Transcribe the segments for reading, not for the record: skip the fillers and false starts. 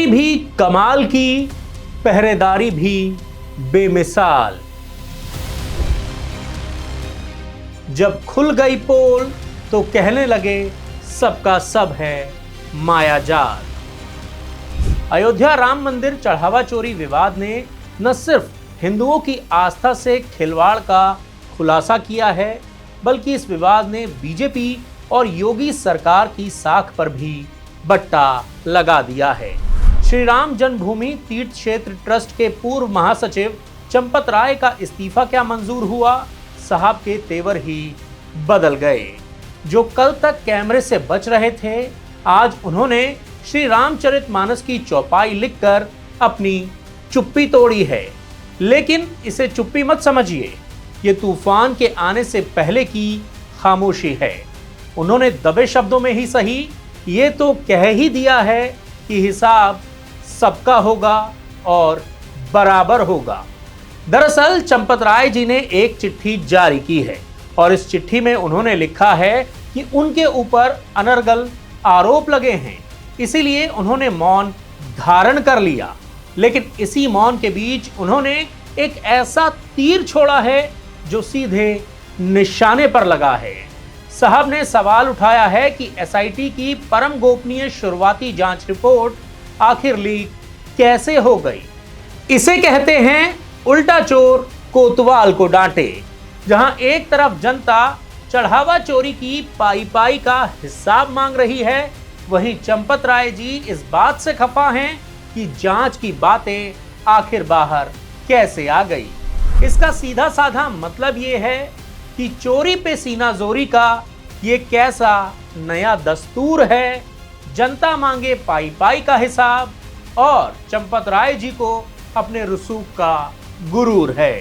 भी कमाल की, पहरेदारी भी बेमिसाल। जब खुल गई पोल तो कहने लगे सबका सब है मायाजाल। अयोध्या राम मंदिर चढ़ावा चोरी विवाद ने न सिर्फ हिंदुओं की आस्था से खिलवाड़ का खुलासा किया है, बल्कि इस विवाद ने बीजेपी और योगी सरकार की साख पर भी बट्टा लगा दिया है। श्री राम जन्मभूमि तीर्थ क्षेत्र ट्रस्ट के पूर्व महासचिव चंपत राय का इस्तीफा क्या मंजूर हुआ? साहब के तेवर ही बदल गए। जो कल तक कैमरे से बच रहे थे, आज उन्होंने श्री रामचरितमानस की चौपाई लिखकर अपनी चुप्पी तोड़ी है। लेकिन इसे चुप्पी मत समझिए, ये तूफान के आने से पहले की खामोशी है। उन्होंने दबे शब्दों में ही सही ये तो कह ही दिया है कि हिसाब सबका होगा और बराबर होगा। दरअसल चंपत राय जी ने एक चिट्ठी जारी की है और इस चिट्ठी में उन्होंने लिखा है कि उनके ऊपर अनर्गल आरोप लगे हैं, इसीलिए उन्होंने मौन धारण कर लिया। लेकिन इसी मौन के बीच उन्होंने एक ऐसा तीर छोड़ा है जो सीधे निशाने पर लगा है। साहब ने सवाल उठाया है कि एसआईटी की परम गोपनीय शुरुआती जांच रिपोर्ट आखिर लीक कैसे हो गई। इसे कहते हैं उल्टा चोर कोतवाल को डांटे। जहां एक तरफ जनता चढ़ावा चोरी की पाई पाई का हिसाब मांग रही है, वहीं चंपत राय जी इस बात से खफा हैं कि जांच की बातें आखिर बाहर कैसे आ गई। इसका सीधा साधा मतलब ये है कि चोरी पे सीना जोरी का ये कैसा नया दस्तूर है। जनता मांगे पाई पाई का हिसाब और चंपत राय जी को अपने रसूख का गुरूर है।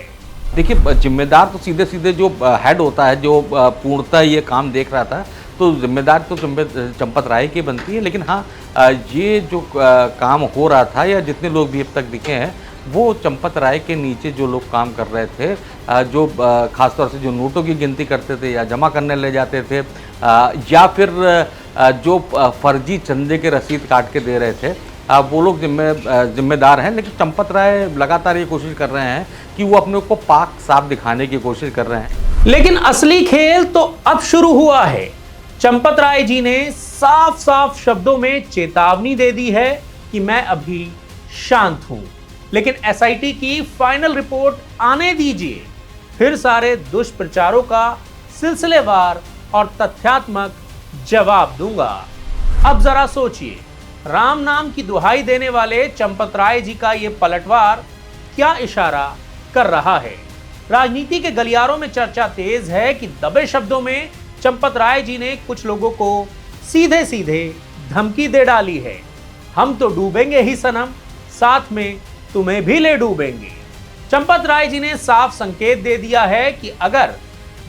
देखिए, जिम्मेदार तो सीधे सीधे जो हेड होता है, जो पूर्णतः ये काम देख रहा था, तो जिम्मेदार तो चंपत राय की बनती है। लेकिन हाँ, ये जो काम हो रहा था या जितने लोग भी अब तक दिखे हैं, वो चंपत राय के नीचे जो लोग काम कर रहे थे, जो खासतौर से जो नोटों की गिनती करते थे या जमा करने ले जाते थे, या फिर जो फर्जी चंदे के रसीद काट के दे रहे थे, वो लोग जिम्मेदार हैं। लेकिन चंपत राय लगातार ये कोशिश कर रहे हैं कि वो अपने को पाक साफ दिखाने की कोशिश कर रहे हैं। लेकिन असली खेल तो अब शुरू हुआ है। चंपत राय जी ने साफ साफ शब्दों में चेतावनी दे दी है कि मैं अभी शांत हूं, लेकिन एसआईटी की फाइनल रिपोर्ट आने दीजिए, फिर सारे दुष्प्रचारों का सिलसिलेवार और तथ्यात्मक जवाब दूंगा। अब जरा सोचिए, राम नाम की दुहाई देने वाले चंपत राय जी का ये पलटवार क्या इशारा कर रहा है? राजनीति के गलियारों में चर्चा तेज है कि दबे शब्दों में चंपत राय जी ने कुछ लोगों को सीधे सीधे धमकी दे डाली है। हम तो डूबेंगे ही सनम, साथ में तुम्हें भी ले डूबेंगे। चंपत राय जी ने साफ संकेत दे दिया है कि अगर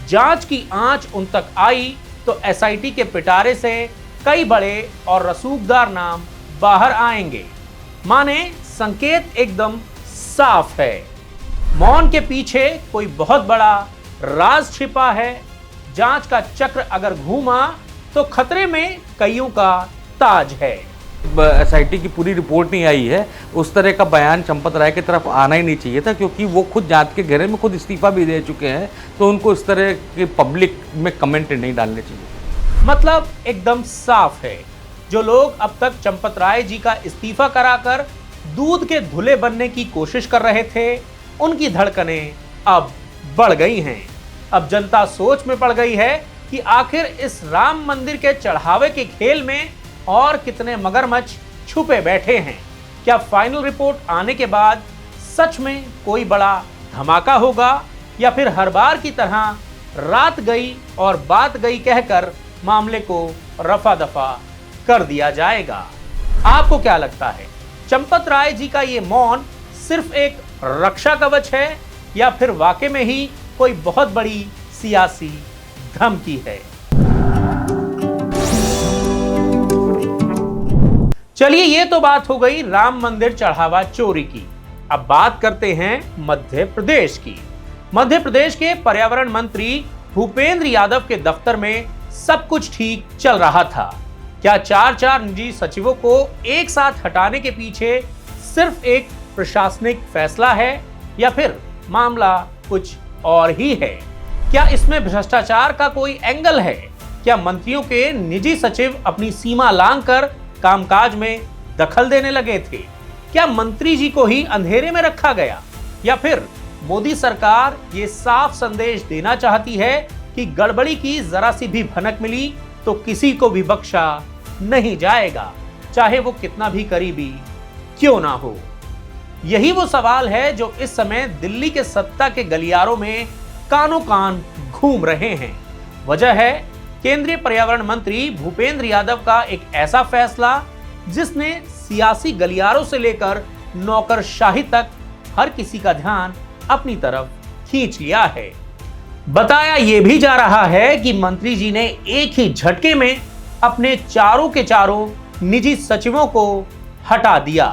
जांच की आंच उन तक आई तो एसआईटी के पिटारे से कई बड़े और रसूखदार नाम बाहर आएंगे। माने संकेत एकदम साफ है। मौन के पीछे कोई बहुत बड़ा राज छिपा है। जांच का चक्र अगर घूमा तो खतरे में कईयों का ताज है। एसआईटी की पूरी रिपोर्ट नहीं आई है, उस तरह का बयान चंपत राय की तरफ आना ही नहीं चाहिए था, क्योंकि वो खुद जांच के घेरे में खुद इस्तीफा भी दे चुके हैं, तो उनको इस तरह के पब्लिक में कमेंट नहीं डालने चाहिए। मतलब एकदम साफ है। जो लोग अब तक चंपत राय जी का इस्तीफा कराकर दूध के धुले बनने की कोशिश कर रहे थे, उनकी धड़कनें अब बढ़ गई हैं। अब जनता सोच में पड़ गई है कि आखिर इस राम मंदिर के चढ़ावे के खेल में और कितने मगरमच्छ छुपे बैठे हैं। क्या फाइनल रिपोर्ट आने के बाद सच में कोई बड़ा धमाका होगा, या फिर हर बार की तरह रात गई और बात गई कहकर मामले को रफा दफा कर दिया जाएगा? आपको क्या लगता है, चंपत राय जी का ये मौन सिर्फ एक रक्षा कवच है या फिर वाकई में ही कोई बहुत बड़ी सियासी धमकी है? चलिए, ये तो बात हो गई राम मंदिर चढ़ावा चोरी की। अब बात करते हैं मध्य प्रदेश की। मध्य प्रदेश के पर्यावरण मंत्री भूपेंद्र यादव के दफ्तर में सब कुछ ठीक चल रहा था, क्या चार चार निजी सचिवों को एक साथ हटाने के पीछे सिर्फ एक प्रशासनिक फैसला है या फिर मामला कुछ और ही है? क्या इसमें भ्रष्टाचार का कोई एंगल है? क्या मंत्रियों के निजी सचिव अपनी सीमा लांघकर कामकाज में दखल देने लगे थे? क्या मंत्री जी को ही अंधेरे में रखा गया? या फिर मोदी सरकार ये साफ संदेश देना चाहती है कि गड़बड़ी की जरा सी भी भनक मिली तो किसी को भी बख्शा नहीं जाएगा, चाहे वो कितना भी करीबी क्यों ना हो? यही वो सवाल है जो इस समय दिल्ली के सत्ता के गलियारों में कानों कान घूम रहे हैं। वजह है केंद्रीय पर्यावरण मंत्री भूपेंद्र यादव का एक ऐसा फैसला जिसने सियासी गलियारों से लेकर नौकरशाही तक हर किसी का ध्यान अपनी तरफ खींच लिया है। बताया यह भी जा रहा है कि मंत्री जी ने एक ही झटके में अपने चारों के चारों निजी सचिवों को हटा दिया।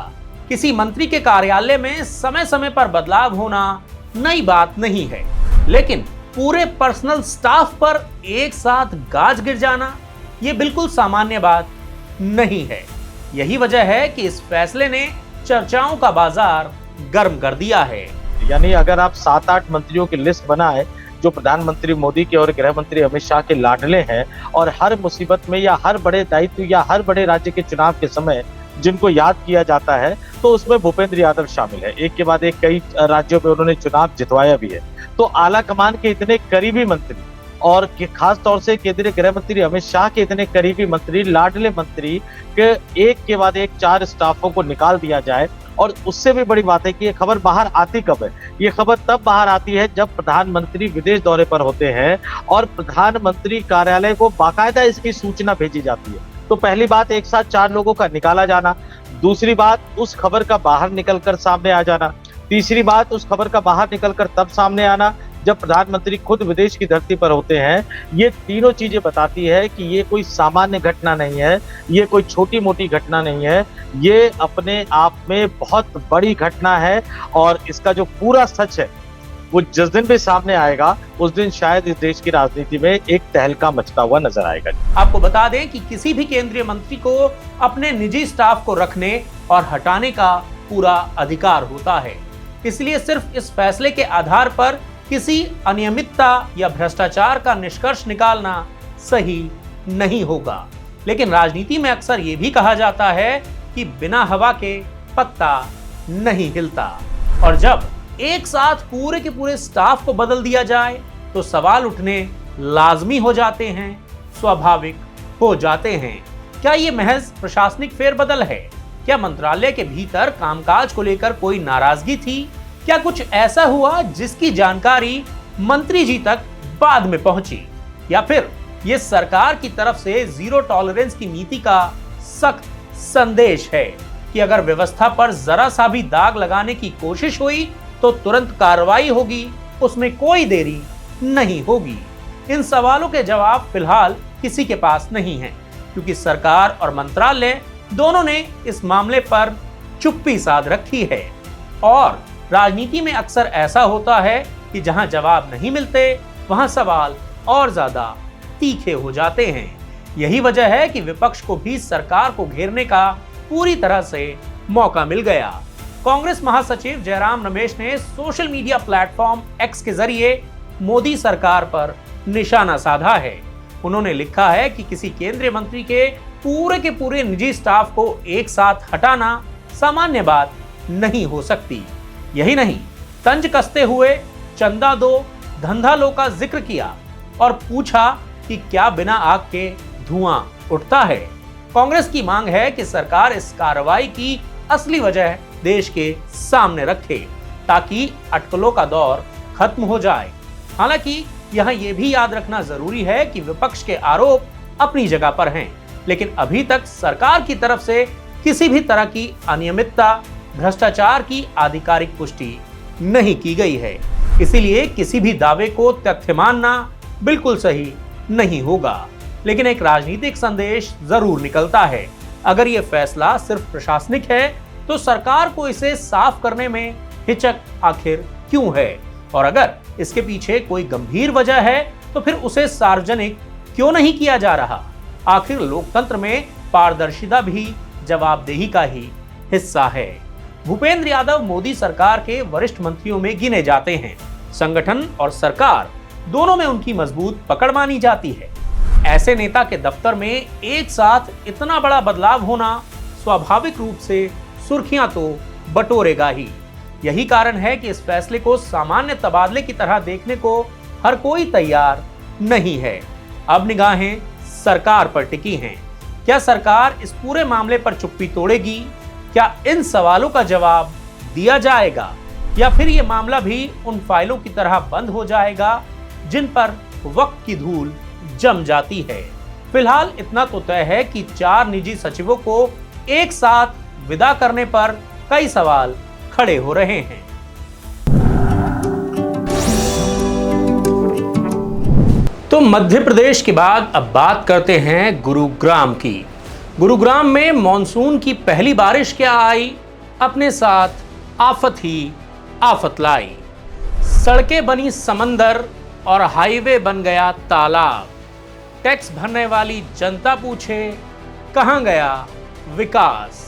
किसी मंत्री के कार्यालय में समय समय पर बदलाव होना नई बात नहीं है, लेकिन पूरे पर्सनल स्टाफ पर एक साथ गाज गिर जाना यह बिल्कुल सामान्य बात नहीं है। यही वजह है कि इस फैसले ने चर्चाओं का बाजार गर्म कर दिया है। यानी अगर आप 7-8 मंत्रियों की लिस्ट बनाए जो प्रधानमंत्री मोदी के और गृह मंत्री अमित शाह के लाडले हैं और हर मुसीबत में या हर बड़े दायित्व या हर बड़े राज्य के चुनाव के समय जिनको याद किया जाता है, तो उसमें भूपेंद्र यादव शामिल है। एक के बाद एक कई राज्यों में उन्होंने चुनाव जितवाया भी है। तो आला कमान के इतने करीबी मंत्री और खास तौर से केंद्रीय गृह मंत्री अमित शाह के इतने करीबी मंत्री, लाडले मंत्री के एक के बाद एक 4 स्टाफों को निकाल दिया जाए। और उससे भी बड़ी बात है कि ये खबर बाहर आती कब है? ये खबर तब बाहर आती है जब प्रधानमंत्री विदेश दौरे पर होते हैं और प्रधानमंत्री कार्यालय को बाकायदा इसकी सूचना भेजी जाती है। तो पहली बात, एक साथ 4 लोगों का निकाला जाना। दूसरी बात, उस खबर का बाहर निकलकर सामने आ जाना। तीसरी बात, उस खबर का बाहर निकलकर तब सामने आना जब प्रधानमंत्री खुद विदेश की धरती पर होते हैं। ये तीनों चीजें बताती है कि ये कोई सामान्य घटना नहीं है, ये कोई छोटी मोटी घटना नहीं है, ये अपने आप में बहुत बड़ी घटना है। और इसका जो पूरा सच है वो जिस दिन भी सामने आएगा उस दिन शायद इस देश की राजनीति में एक तहलका मचता हुआ नजर आएगा। आपको बता दें कि किसी भी केंद्रीय मंत्री को अपने निजी स्टाफ को रखने और हटाने का पूरा अधिकार होता है, इसलिए सिर्फ इस फैसले के आधार पर किसी अनियमितता या भ्रष्टाचार का निष्कर्ष निकालना सही नहीं होगा। लेकिन राजनीति में अक्सर ये भी कहा जाता है कि बिना हवा के पत्ता नहीं हिलता, और जब एक साथ पूरे के पूरे स्टाफ को बदल दिया जाए तो सवाल उठने लाजमी हो जाते हैं, स्वाभाविक हो जाते हैं। क्या ये महज प्रशासनिक फेरबदल है? क्या मंत्रालय के भीतर कामकाज को लेकर कोई नाराजगी थी? क्या कुछ ऐसा हुआ जिसकी जानकारी मंत्री जी तक बाद में पहुंची? या फिर ये सरकार की तरफ से जीरो टॉलरेंस की नीति का सख्त संदेश है कि अगर व्यवस्था पर जरा सा भी दाग लगाने की कोशिश हुई तो तुरंत कार्रवाई होगी, उसमें कोई देरी नहीं होगी? इन सवालों के जवाब फिलहाल किसी के पास नहीं है, क्योंकि सरकार और मंत्रालय दोनों ने इस मामले पर चुप्पी साध रखी है। और राजनीति में अक्सर ऐसा होता है कि जहां जवाब नहीं मिलते वहां सवाल और ज्यादा तीखे हो जाते हैं। यही वजह है कि विपक्ष को भी सरकार को घेरने का पूरी तरह से मौका मिल गया। कांग्रेस महासचिव जयराम रमेश ने सोशल मीडिया प्लेटफॉर्म एक्स के जरिए मोदी सरकार पर निशाना साधा है। उन्होंने लिखा है कि किसी केंद्रीय मंत्री के पूरे निजी स्टाफ को एक साथ हटाना सामान्य बात नहीं हो सकती। यही नहीं, तंज कसते हुए चंदा दो धंधा लो का जिक्र किया और पूछा कि क्या बिना आग के धुआं उठता है। कांग्रेस की मांग है कि सरकार इस कार्रवाई की असली वजह देश के सामने रखे ताकि अटकलों का दौर खत्म हो जाए। हालांकि यहाँ ये भी याद रखना जरूरी है कि विपक्ष के आरोप अपनी जगह पर हैं, लेकिन अभी तक सरकार की तरफ से किसी भी तरह की अनियमितता, भ्रष्टाचार की आधिकारिक पुष्टि नहीं की गई है। इसीलिए किसी भी दावे को तथ्य मानना बिल्कुल सही नहीं होगा। लेकिन एक राजनीतिक संदेश जरूर निकलता है। अगर ये फैसला सिर्फ प्रशासनिक है तो सरकार को इसे साफ करने में हिचक आखिर क्यों है? और अगर इसके पीछे कोई गंभीर वजह है तो फिर उसे सार्वजनिक क्यों नहीं किया जा रहा? आखिर लोकतंत्र में पारदर्शिता भी जवाबदेही का ही हिस्सा है। भूपेंद्र यादव मोदी सरकार के वरिष्ठ मंत्रियों में गिने जाते हैं। संगठन और सरकार दोनों में उनकी मजबूत पकड़ मानी जाती है। ऐसे नेता के दफ्तर में एक साथ इतना बड़ा बदलाव होना स्वाभाविक रूप से सुर्खियां तो बटोरेगा ही। यही कारण है कि इस फैसले को सामान्य तबादले की तरह देखने को हर कोई तैयार नहीं है। अब निगाहें सरकार पर टिकी हैं। क्या सरकार इस पूरे मामले पर चुप्पी तोड़ेगी? क्या इन सवालों का जवाब दिया जाएगा या फिर यह मामला भी उन फाइलों की तरह बंद हो जाएगा जिन पर वक्त की धूल जम जाती है? फिलहाल इतना तो तय है कि 4 निजी सचिवों को एक साथ विदा करने पर कई सवाल खड़े हो रहे हैं। तो मध्य प्रदेश के बाद अब बात करते हैं गुरुग्राम की। गुरुग्राम में मॉनसून की पहली बारिश क्या आई, अपने साथ आफत ही आफत लाई। सड़कें बनी समंदर और हाईवे बन गया तालाब। टैक्स भरने वाली जनता पूछे कहां गया विकास।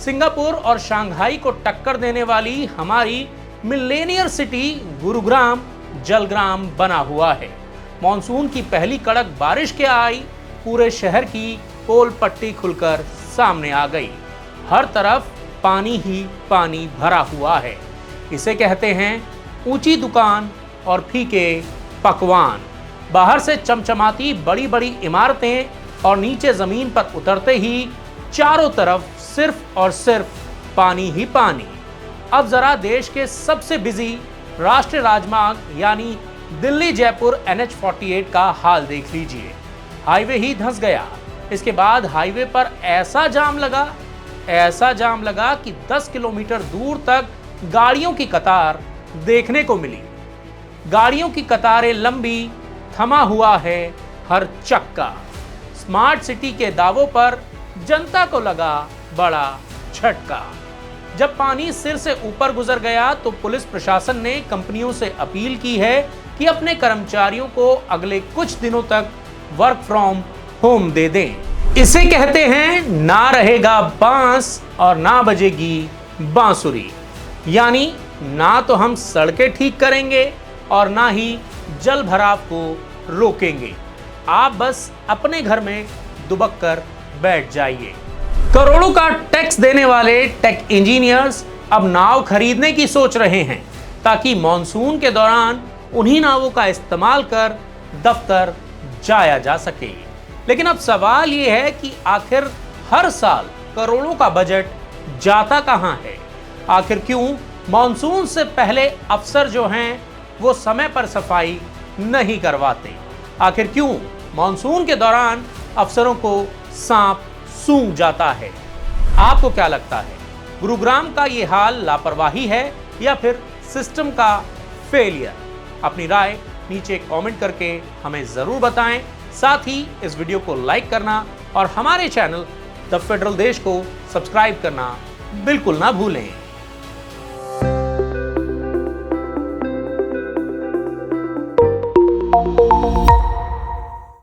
सिंगापुर और शंघाई को टक्कर देने वाली हमारी मिलेनियर सिटी गुरुग्राम जलग्राम बना हुआ है। मॉनसून की पहली कड़क बारिश क्या आई, पूरे शहर की पोल पट्टी खुलकर सामने आ गई। हर तरफ पानी ही पानी भरा हुआ है। इसे कहते हैं ऊंची दुकान और फीके पकवान। बाहर से चमचमाती बड़ी बड़ी इमारतें और नीचे जमीन पर उतरते ही चारों तरफ सिर्फ और सिर्फ पानी ही पानी। अब जरा देश के सबसे बिजी राष्ट्रीय राजमार्ग यानी दिल्ली जयपुर NH-48 का हाल देख लीजिए। हाईवे ही धंस गया। इसके बाद हाईवे पर ऐसा जाम लगा कि 10 किलोमीटर दूर तक गाड़ियों की कतार देखने को मिली। गाड़ियों की कतारें लंबी, थमा हुआ है हर चक्का। स्मार्ट सिटी के दावों पर जनता को लगा बड़ा झटका। जब पानी सिर से ऊपर गुजर गया तो पुलिस प्रशासन ने कंपनियों से अपील की है कि अपने कर्मचारियों को अगले कुछ दिनों तक वर्क फ्रॉम होम दे दें। इसे कहते हैं ना रहेगा बांस और ना बजेगी बांसुरी। यानी ना तो हम सड़कें ठीक करेंगे और ना ही जल भराव को रोकेंगे। आप बस अपने घर में दुबक कर बैठ जाइए। करोड़ों का टैक्स देने वाले टेक इंजीनियर्स अब नाव खरीदने की सोच रहे हैं ताकि मॉनसून के दौरान उन्हीं नावों का इस्तेमाल कर दफ्तर जाया जा सके। लेकिन अब सवाल यह है कि आखिर हर साल करोड़ों का बजट जाता कहां है? आखिर क्यों मॉनसून से पहले अफसर जो हैं वो समय पर सफाई नहीं करवाते? आखिर क्यों मॉनसून के दौरान अफसरों को सांप सूंघ जाता है? आपको क्या लगता है, गुरुग्राम का ये हाल लापरवाही है या फिर सिस्टम का फेलियर? अपनी राय नीचे कमेंट करके हमें जरूर बताएं। साथ ही इस वीडियो को लाइक करना और हमारे चैनल द फेडरल देश को सब्सक्राइब करना बिल्कुल ना भूलें।